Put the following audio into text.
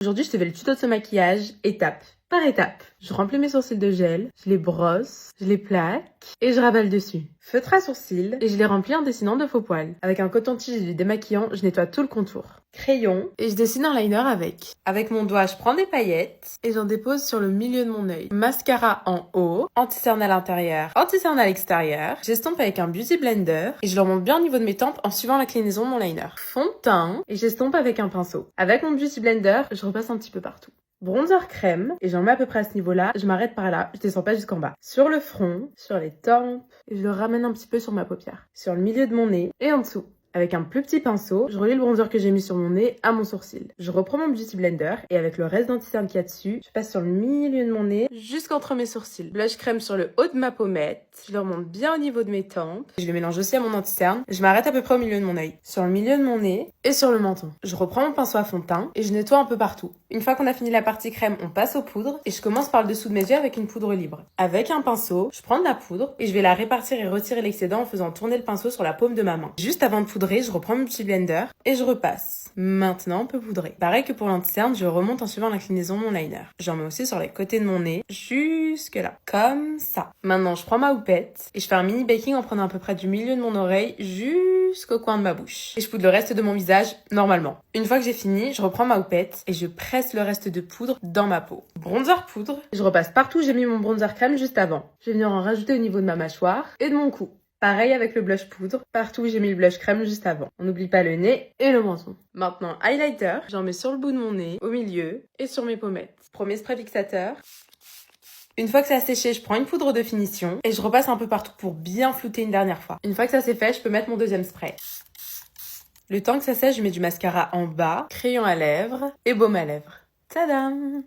Aujourd'hui, je te fais le tuto de ce maquillage, étape par étape. Je remplis mes sourcils de gel, je les brosse, je les plaque et je ravale dessus. Feutre à sourcils et je les remplis en dessinant de faux poils. Avec un coton-tige et du démaquillant, je nettoie tout le contour. Crayon et je dessine un liner avec. Avec mon doigt, je prends des paillettes et j'en dépose sur le milieu de mon œil. Mascara en haut, anti-cerne à l'intérieur, anti-cerne à l'extérieur. J'estompe avec un beauty blender et je le remonte bien au niveau de mes tempes en suivant l'inclinaison de mon liner. Fond de teint et j'estompe avec un pinceau. Avec mon beauty blender, je repasse un petit peu partout. Bronzer crème, et j'en mets à peu près à ce niveau-là, je m'arrête par là, je descends pas jusqu'en bas. Sur le front, sur les tempes, et je le ramène un petit peu sur ma paupière. Sur le milieu de mon nez, et en dessous. Avec un plus petit pinceau, je relie le bronzer que j'ai mis sur mon nez à mon sourcil. Je reprends mon beauty blender, et avec le reste d'anti-cerne qu'il y a dessus, je passe sur le milieu de mon nez, jusqu'entre mes sourcils. Blush crème sur le haut de ma pommette, je le remonte bien au niveau de mes tempes, je le mélange aussi à mon anti-cerne, je m'arrête à peu près au milieu de mon œil. Sur le milieu de mon nez, et sur le menton. Je reprends mon pinceau à fond de teint, et je nettoie un peu partout. Une fois qu'on a fini la partie crème, on passe aux poudres, et je commence par le dessous de mes yeux avec une poudre libre. Avec un pinceau, je prends de la poudre, et je vais la répartir et retirer l'excédent en faisant tourner le pinceau sur la paume de ma main. Juste avant de poudrer, je reprends mon petit blender, et je repasse. Maintenant, on peut poudrer. Pareil que pour l'anti-cerne, je remonte en suivant l'inclinaison de mon liner. J'en mets aussi sur les côtés de mon nez, jusque là. Comme ça. Maintenant, je prends ma houppette, et je fais un mini baking en prenant à peu près du milieu de mon oreille jusqu'au coin de ma bouche. Et je poudre le reste de mon visage, normalement. Une fois que j'ai fini, je reprends ma houppette, et je presse le reste de poudre dans ma peau. Bronzer poudre, je repasse partout où j'ai mis mon bronzer crème juste avant. Je vais venir en rajouter au niveau de ma mâchoire et de mon cou. Pareil avec le blush poudre, partout où j'ai mis le blush crème juste avant. On n'oublie pas le nez et le menton. Maintenant, highlighter, j'en mets sur le bout de mon nez, au milieu et sur mes pommettes. Premier spray fixateur. Une fois que ça a séché, je prends une poudre de finition et je repasse un peu partout pour bien flouter une dernière fois. Une fois que ça c'est fait, je peux mettre mon deuxième spray. Le temps que ça sèche, je mets du mascara en bas, crayon à lèvres et baume à lèvres. Tadam!